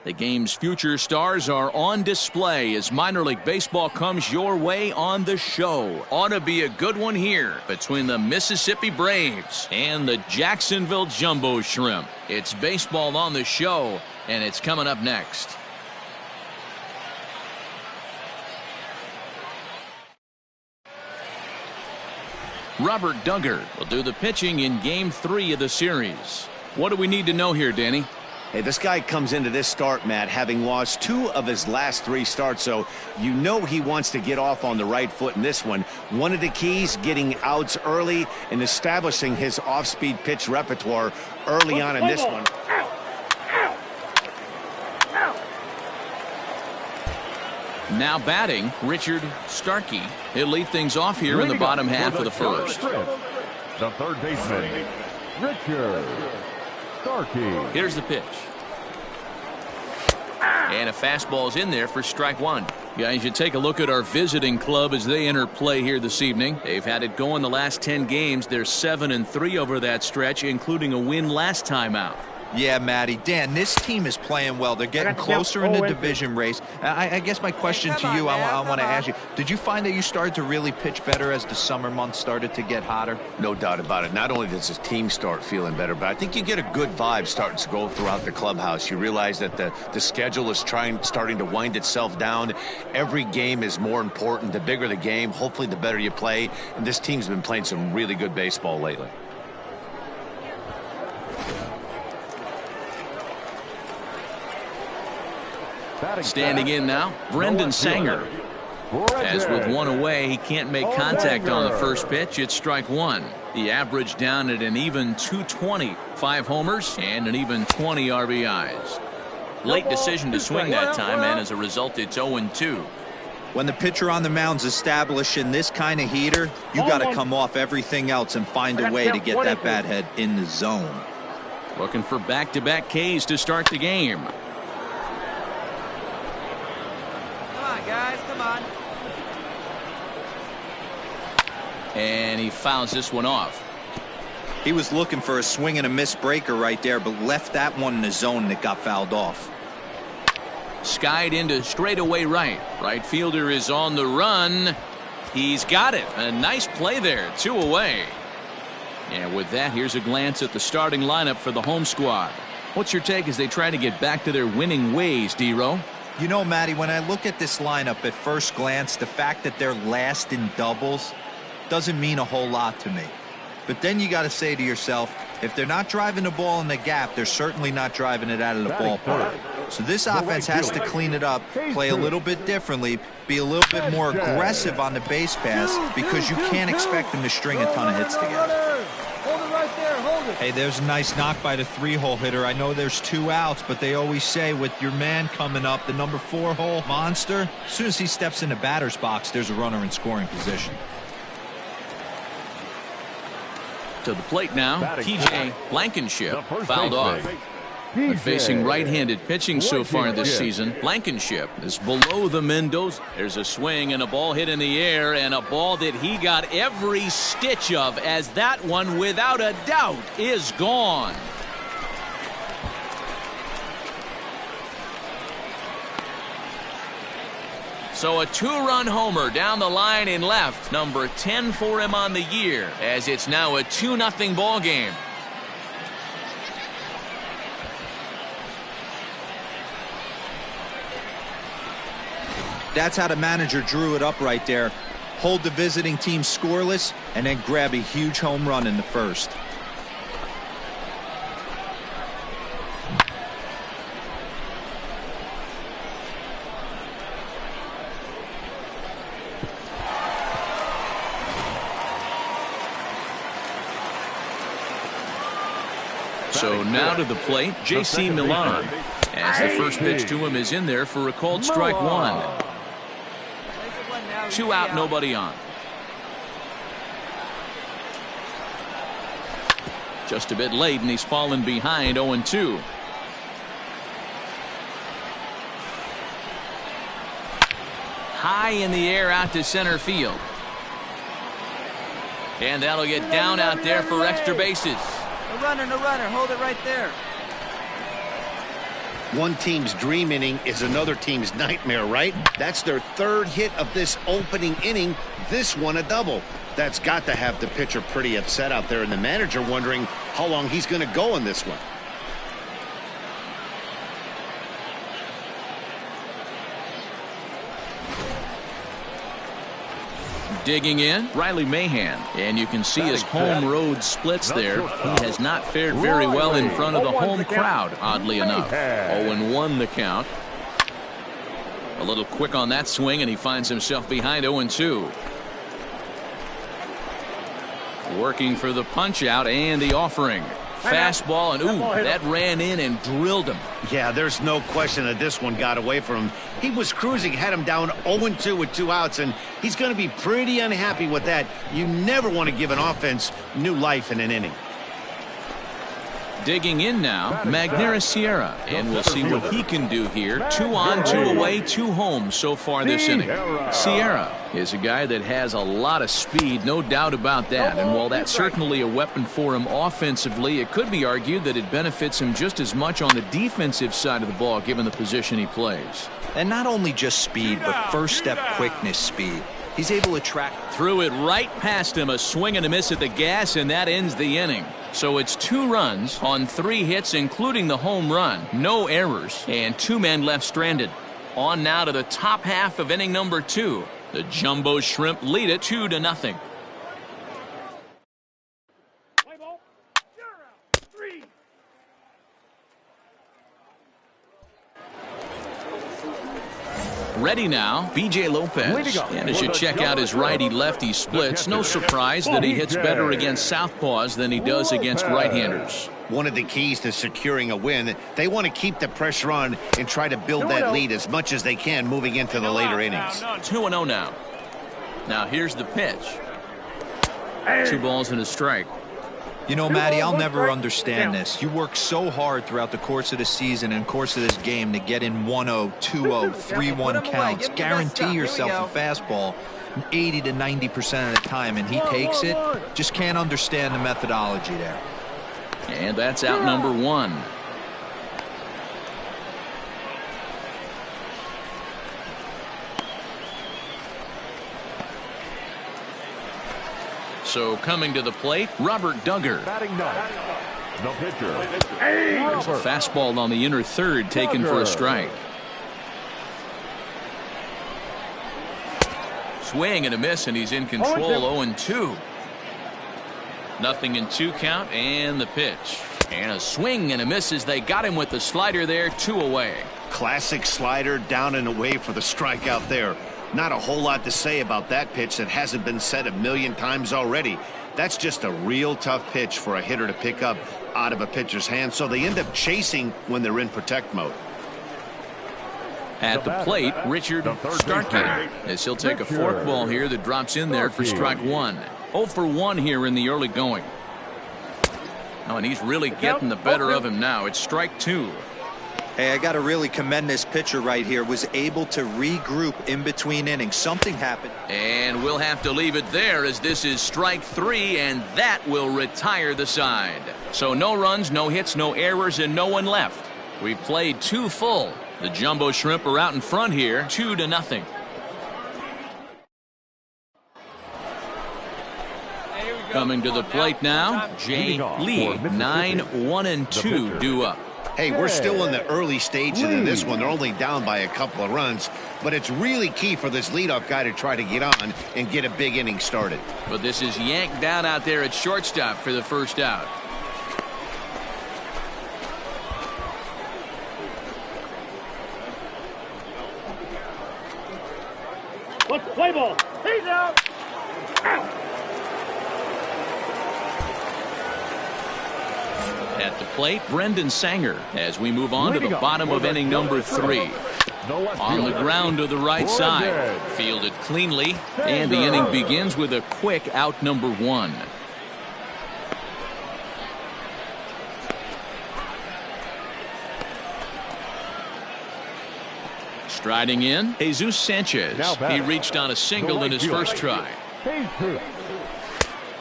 The game's future stars are on display as minor league baseball comes your way on the show. Ought to be a good one here between the Mississippi Braves and the Jacksonville Jumbo Shrimp. It's baseball on the show, and it's coming up next. Robert Duggar will do the pitching in Game 3 of the series. What do we need to know here, Danny? Hey, this guy comes into this start, Matt, having lost 2 of his last 3 starts, so you know he wants to get off on the right foot in this one. One of the keys, getting outs early and establishing his off-speed pitch repertoire early on in this one. Now batting, Richard Starkey. He'll lead things off here in the bottom half of the first. The third baseman, Richard Starkey. Here's the pitch. And a fastball's in there for strike 1. Guys, you take a look at our visiting club as they enter play here this evening. They've had it going the last 10 games. They're 7-3 over that stretch, including a win last time out. Yeah, Matty. Dan, this team is playing well. They're getting closer in the division race. I guess my question to you, I want to ask you, did you find that you started to really pitch better as the summer months started to get hotter? No doubt about it. Not only does his team start feeling better, but I think you get a good vibe starting to go throughout the clubhouse. You realize that the schedule is starting to wind itself down. Every game is more important. The bigger the game, hopefully the better you play. And this team's been playing some really good baseball lately. Standing in now, Brendan Sanger. As with one away, he can't make contact on the first pitch. It's strike 1. The average down at an even 220. 5 homers and an even 20 RBIs. Late decision to swing that time, and as a result, it's 0-2. When the pitcher on the mound's establishing this kind of heater, you got to come off everything else and find a way to get that bat head in the zone. Looking for back-to-back Ks to start the game. Guys, come on. And he fouls this one off. He was looking for a swing and a miss breaker right there, but left that one in the zone that got fouled off. Skied into straightaway right. Right fielder is on the run. He's got it. A nice play there. 2 away. And with that, here's a glance at the starting lineup for the home squad. What's your take as they try to get back to their winning ways, D-Row? You know, Matty, when I look at this lineup at first glance, the fact that they're last in doubles doesn't mean a whole lot to me. But then you got to say to yourself, if they're not driving the ball in the gap, they're certainly not driving it out of the ballpark. So this offense has to clean it up, play a little bit differently, be a little bit more aggressive on the base pass, because you can't expect them to string a ton of hits together. Hold it right there. Hold it. Hey, there's a nice knock by the 3-hole hitter. I know there's 2 outs, but they always say with your man coming up, the number 4-hole monster, as soon as he steps in the batter's box, there's a runner in scoring position. To the plate now, TJ Blankenship fouled off. But facing right-handed pitching so far this season, Blankenship is below the Mendoza. There's a swing and a ball hit in the air, and a ball that he got every stitch of, as that one, without a doubt, is gone. So a 2-run homer down the line in left, number 10 for him on the year, as it's now a 2-0 ball game. That's how the manager drew it up right there. Hold the visiting team scoreless and then grab a huge home run in the first. So now to the plate, J.C. Milan, as the first pitch to him is in there for a called strike 1. 2 out, nobody on. Just a bit late, and he's fallen behind 0-2. High in the air out to center field. And that'll get down out there for extra bases. No runner, no runner. Hold it right there. One team's dream inning is another team's nightmare, right? That's their third hit of this opening inning. This one a double. That's got to have the pitcher pretty upset out there, and the manager wondering how long he's going to go in this one. Digging in, Riley Mahan, and you can see his home road splits there. He has not fared very well in front of the home crowd, oddly enough. 0-1 the count. A little quick on that swing, and he finds himself behind 0-2. Working for the punch out and the offering. Fastball, and ooh, that ran in and drilled him. Yeah, there's no question that this one got away from him. He was cruising, had him down 0-2 with 2 outs, and he's going to be pretty unhappy with that. You never want to give an offense new life in an inning. Digging in now, Magneuris Sierra, and we'll see what he can do here. 2 on, 2 away, 2 home so far this inning. Sierra is a guy that has a lot of speed, no doubt about that. And while that's certainly a weapon for him offensively, it could be argued that it benefits him just as much on the defensive side of the ball, given the position he plays. And not only just speed, but first step quickness speed. He's able to track. Threw it right past him, a swing and a miss at the gas, and that ends the inning. So it's 2 runs on 3 hits, including the home run. No errors, and 2 men left stranded. On now to the top half of inning number 2. The Jumbo Shrimp lead it 2-0. Ready now, B.J. Lopez. And as you check out his righty-lefty splits, no surprise that he hits better against southpaws than he does against right-handers. One of the keys to securing a win, they want to keep the pressure on and try to build that lead as much as they can moving into the later innings. 2-0 now. Now here's the pitch. 2 balls and a strike. You know, Matty, I'll never understand this. You work so hard throughout the course of the season and course of this game to get in 1-0, 2-0, 3-1 counts. Guarantee yourself a fastball 80 to 90% of the time, and he takes it. Just can't understand the methodology there. And that's out number 1. So coming to the plate, Robert Duggar. The pitcher. There's a fastball on the inner third taken for a strike. Swing and a miss, and he's in control. 0-2. Nothing in 2 count, and the pitch. And a swing and a miss as they got him with the slider there. 2 away. Classic slider down and away for the strikeout there. Not a whole lot to say about that pitch that hasn't been said a million times already. That's just a real tough pitch for a hitter to pick up out of a pitcher's hand, so they end up chasing when they're in protect mode. At the plate, Richard Starkey, as he'll take a forkball here that drops in there for strike 1. 0 for 1 here in the early going. Oh, and he's really getting the better of him now. It's strike 2. Hey, I got to really commend this pitcher right here. Was able to regroup in between innings. Something happened. And we'll have to leave it there as this is strike 3, and that will retire the side. So no runs, no hits, no errors, and no one left. We've played 2 full. The Jumbo Shrimp are out in front here, 2-0. Coming to the plate now, Jay Lee, 9-1-2 due up. Hey, we're still in the early stages of this one. They're only down by a couple of runs, but it's really key for this leadoff guy to try to get on and get a big inning started. But this is yanked down out there at shortstop for the first out. Let's play ball. He's out. Out. At the plate, Brendan Sanger, as we move on to the bottom of inning number 3. On the ground to the right side. Fielded cleanly, and the inning begins with a quick out number 1. Striding in, Jesus Sanchez. He reached on a single in his first try.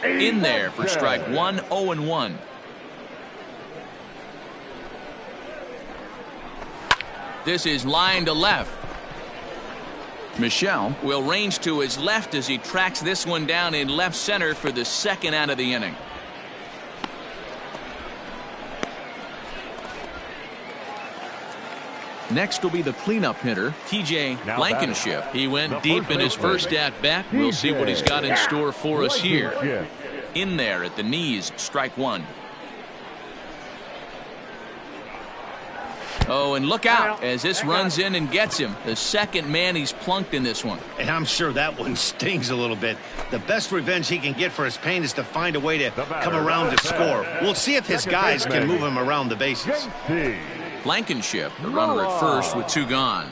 In there for strike 1, 0-1. This is line to left. Michelle will range to his left as he tracks this one down in left center for the second out of the inning. Next will be the cleanup hitter, TJ Blankenship. He went deep in his first at bat. We'll see what he's got in store for us here. In there at the knees, strike one. Oh, and look out as this runs in and gets him. The second man he's plunked in this one. And I'm sure that one stings a little bit. The best revenge he can get for his pain is to find a way to come around to score. We'll see if his guys can move him around the bases. Blankenship, the runner at first with two gone.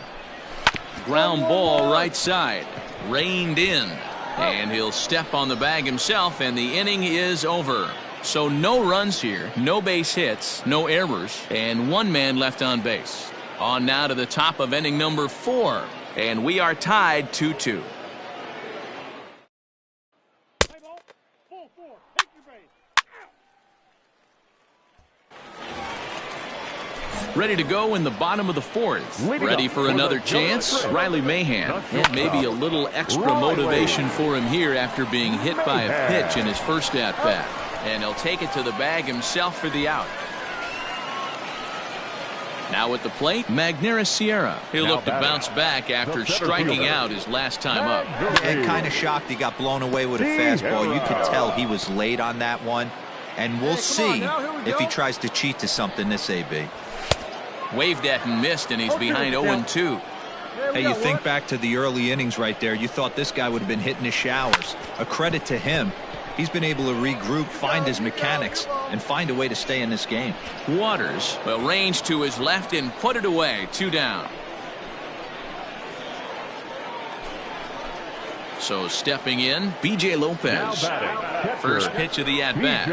Ground ball right side. Reined in. And he'll step on the bag himself, and the inning is over. So no runs here, no base hits, no errors, and one man left on base. On now to the top of inning number 4, and we are tied 2-2. Ready to go in the bottom of the 4th. Ready for another chance. Riley Mahan. And maybe a little extra motivation for him here after being hit by a pitch in his first at bat. And he'll take it to the bag himself for the out. Now at the plate, Magneuris Sierra. He'll look to bounce back after striking out his last time up. And kind of shocked he got blown away with a fastball. You could tell he was late on that one. And we'll see if he tries to cheat to something this AB. Waved at and missed, and he's behind 0-2. Hey, you think back to the early innings right there. You thought this guy would have been hitting his showers. A credit to him. He's been able to regroup, find his mechanics, and find a way to stay in this game. Waters will range to his left and put it away. 2 down. So stepping in, B.J. Lopez. First pitch of the at-bat.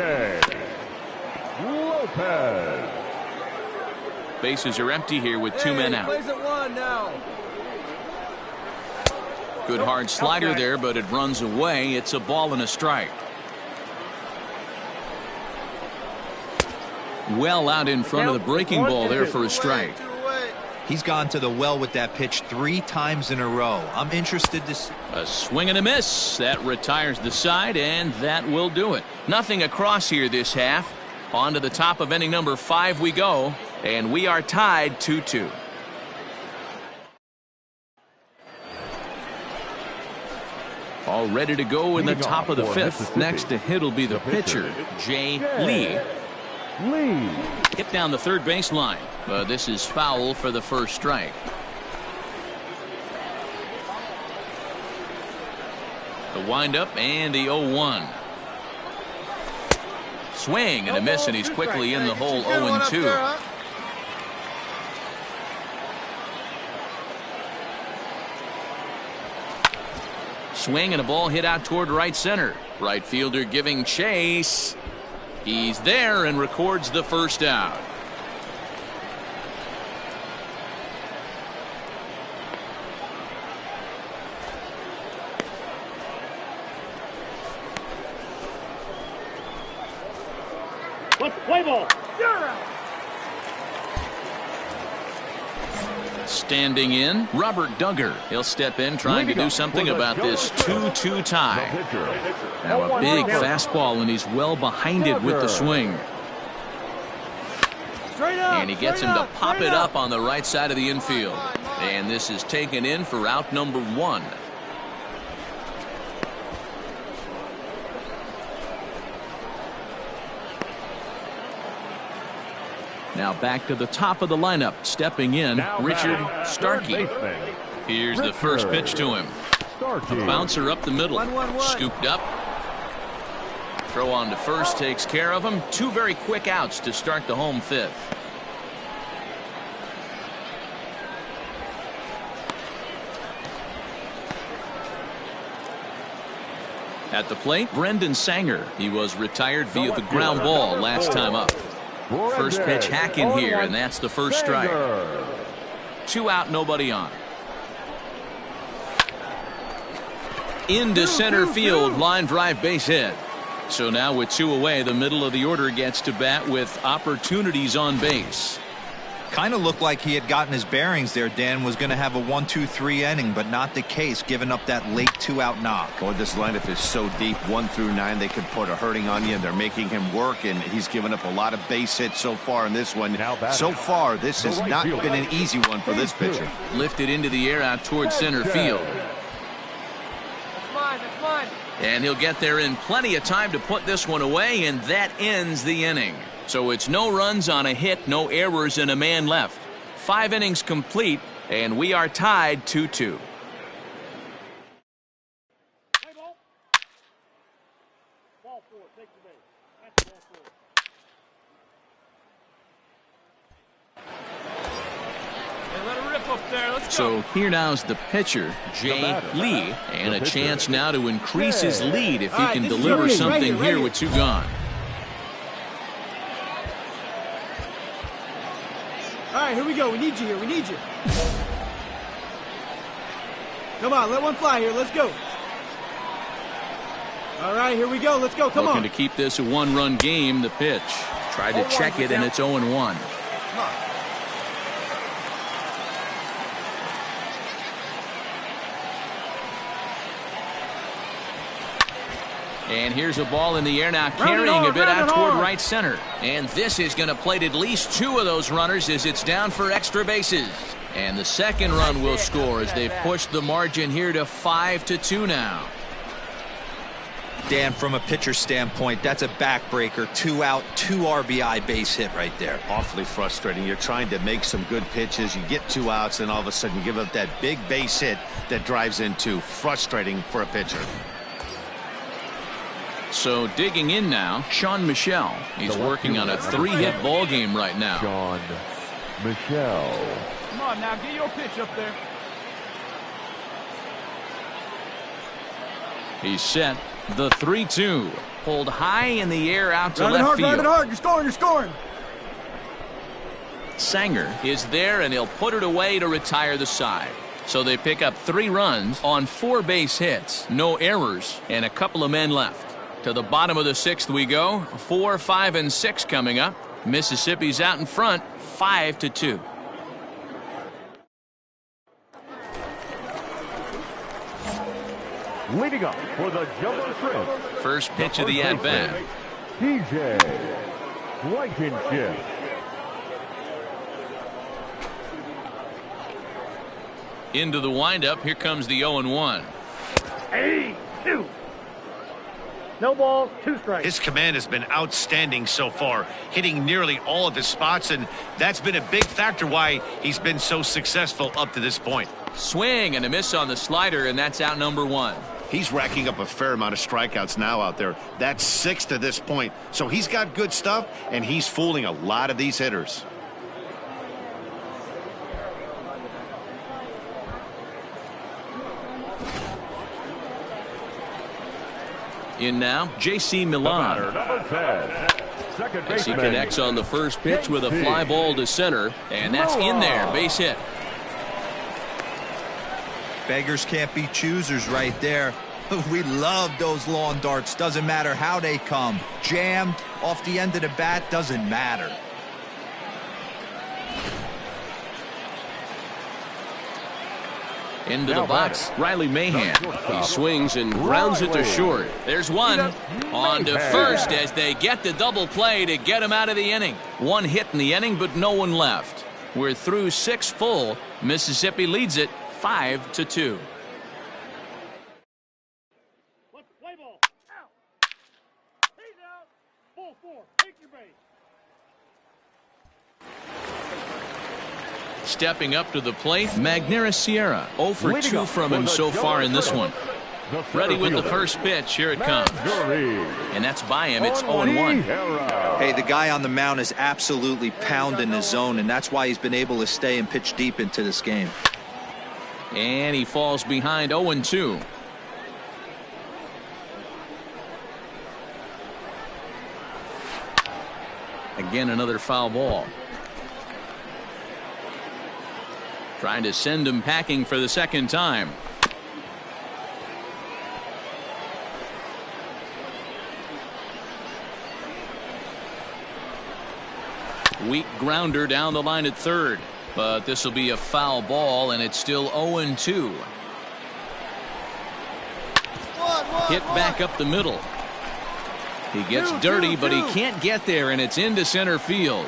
Bases are empty here with 2 men out. Good hard slider there, but it runs away. It's a ball and a strike. Well out in front of the breaking ball there for a strike. He's gone to the well with that pitch 3 times in a row. I'm interested to see. A swing and a miss. That retires the side, and that will do it. Nothing across here this half. On to the top of inning number 5 we go, and we are tied 2-2. All ready to go in the top of the 5th. Next to hit will be the pitcher, Jay Lee. Hit down the third baseline, but this is foul for the first strike. The windup and the 0-1. Swing and a miss, and he's quickly in the hole. 0-2. Swing and a ball hit out toward right center. Right fielder giving chase. He's there and records the first out. Let's play ball. Standing in, Robert Duggar. He'll step in trying to do something about this 2-2 tie. Now a big fastball, and he's well behind it with the swing. And he gets him to pop it up on the right side of the infield. And this is taken in for out number 1. Now back to the top of the lineup. Stepping in, Richard Starkey. Here's the first pitch to him. A bouncer up the middle. Scooped up. Throw on to first takes care of him. 2 very quick outs to start the home 5th. At the plate, Brendan Sanger. He was retired via the ground ball last time up. First pitch hacking here, and that's the first strike. 2 out, nobody on. Into center field, line drive, base hit. So now with 2 away, the middle of the order gets to bat with opportunities on base. Kind of looked like he had gotten his bearings there. Dan was going to have a 1-2-3 inning, but not the case, giving up that late 2-out knock. Boy, this lineup is so deep, 1 through 9. They could put a hurting on you, and they're making him work, and he's given up a lot of base hits so far in this one. So far, this has not been an easy one for this pitcher. Lifted into the air out towards center field. That's mine. That's mine. And he'll get there in plenty of time to put this one away, and that ends the inning. So it's no runs on a hit, no errors, and a man left. 5 innings complete, and we are tied 2-2. Ball 4. Take the base. That's ball 4. Hey, let it rip up there. Let's go. So here now's the pitcher, Jay Lee, and a chance now to increase his lead if he can deliver something here with 2 gone. All right, here we go. We need you here. We need you. Come on, let one fly here. Let's go. All right, here we go. Let's go. Come on. Looking to keep this a 1-run game. The pitch. Tried to check it, and it's 0-1. Come on. And here's a ball in the air now, carrying a bit out toward right center. And this is going to plate at least 2 of those runners as it's down for extra bases. And the second run will score as they've pushed the margin here to 5-2 now. Dan, from a pitcher standpoint, that's a backbreaker. 2 out, 2 RBI base hit right there. Awfully frustrating. You're trying to make some good pitches. You get 2 outs, and all of a sudden you give up that big base hit that drives in 2. Frustrating for a pitcher. So digging in now, Sean Michelle. He's working on a 3-hit ball game right now. Sean Michelle. Come on now, get your pitch up there. He's set. The 3-2. Pulled high in the air out to left field. Run it hard. You're scoring. You're scoring. Sanger is there, and he'll put it away to retire the side. So they pick up 3 runs on 4 base hits, no errors, and a couple of men left. To the bottom of the 6th we go. 4, 5, and 6 coming up. Mississippi's out in front, 5-2. Leading up for the jumbo shrimp. First pitch of the at-bat. TJ Blankenship. Into the windup. Here comes the 0-1. 2. No balls, 2 strikes. His command has been outstanding so far, hitting nearly all of his spots, and that's been a big factor why he's been so successful up to this point. Swing and a miss on the slider, and that's out number 1. He's racking up a fair amount of strikeouts now out there. That's 6 to this point. So he's got good stuff, and he's fooling a lot of these hitters. In now, J.C. Milan. As he connects on the first pitch with a fly ball to center, and that's in there. Base hit. Beggars can't be choosers right there. We love those lawn darts. Doesn't matter how they come. Jammed off the end of the bat, doesn't matter. Into the box, Riley Mahan. He swings and grounds it to short. There's one. On to first as they get the double play to get him out of the inning. 1 hit in the inning, but no one left. We're through 6 full. Mississippi leads it 5-2. Let's play ball. Out. He's out. Ball 4. Take your base. Stepping up to the plate, Magneuris Sierra. 0 for 2 from him so far in this one. Ready with the first pitch. Here it comes. And that's by him. It's 0-1. Hey, the guy on the mound is absolutely pounding the zone, and that's why he's been able to stay and pitch deep into this game. And he falls behind 0-2. Again, another foul ball. Trying to send him packing for the second time. Weak grounder down the line at third. But this will be a foul ball, and it's still 0-2. Hit back up the middle. He gets dirty, but he can't get there, and it's into center field.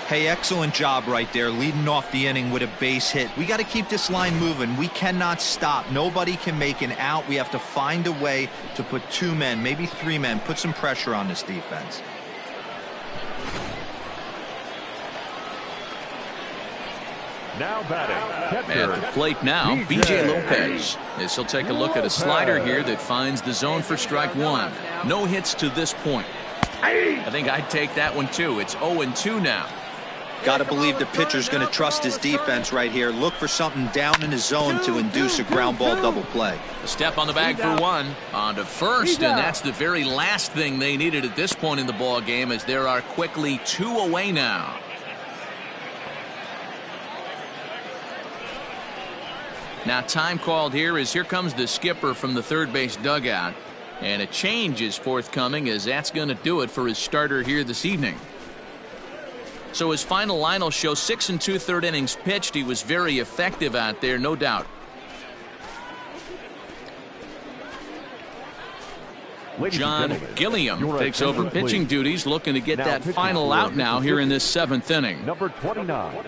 Hey, excellent job right there, leading off the inning with a base hit. We got to keep this line moving. We cannot stop. Nobody can make an out. We have to find a way to put 2 men, maybe 3 men, put some pressure on this defense. Now batting, catcher, At the plate now, B.J. Lopez. As he'll take a look at a slider here that finds the zone for strike 1. No hits to this point. I think I'd take that one too. It's 0-2 now. Got to believe the pitcher's going to trust his defense right here. Look for something down in his zone to induce a ground ball double play. A step on the bag for 1. On to first, and that's the very last thing they needed at this point in the ball game, as there are quickly 2 away now. Now time called here as here comes the skipper from the third base dugout. And a change is forthcoming, as that's going to do it for his starter here this evening. So his final line will show 6 2/3 innings pitched. He was very effective out there, no doubt. John Gilliam takes over pitching duties, looking to get that final out now here in this 7th inning. Number 29,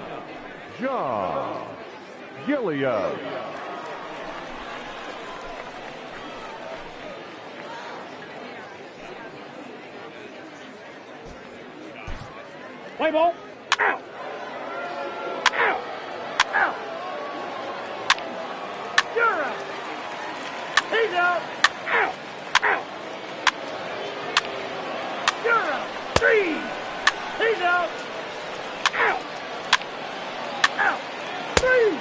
John Gilliam. Play ball. Out. Out. Out. You're out. He's out. Out. Out. You're out. 3. He's out. Out. Out. 3.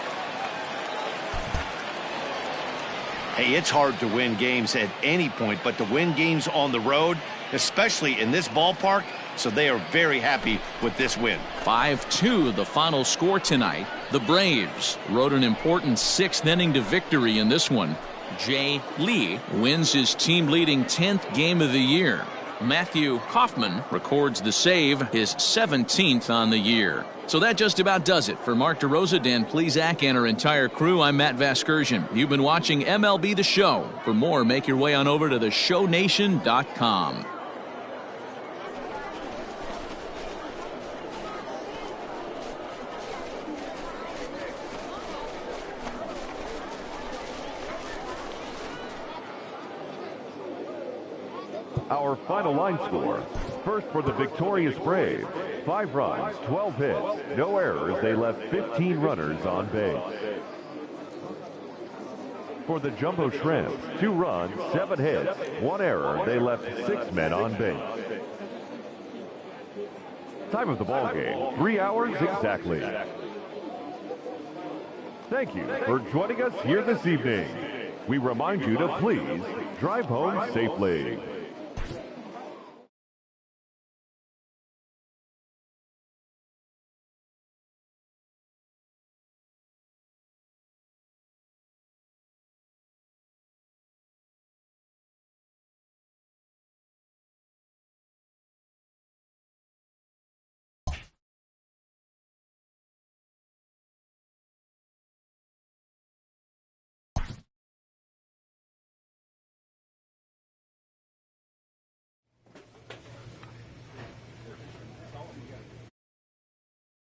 Hey, it's hard to win games at any point, but to win games on the road, especially in this ballpark, so they are very happy with this win. 5-2 the final score tonight. The Braves rode an important 6th inning to victory in this one. Jay Lee wins his team-leading 10th game of the year. Matthew Kaufman records the save, his 17th on the year. So that just about does it. For Mark DeRosa, Dan Plesac, and our entire crew, I'm Matt Vasgersian. You've been watching MLB The Show. For more, make your way on over to theshownation.com. Our final line score. First for the victorious Braves, 5 runs, 12 hits, no errors. They left 15 runners on base. For the Jumbo Shrimp, 2 runs, 7 hits, 1 error. They left 6 men on base. Time of the ball game, 3 hours exactly. Thank you for joining us here this evening. We remind you to please drive home safely.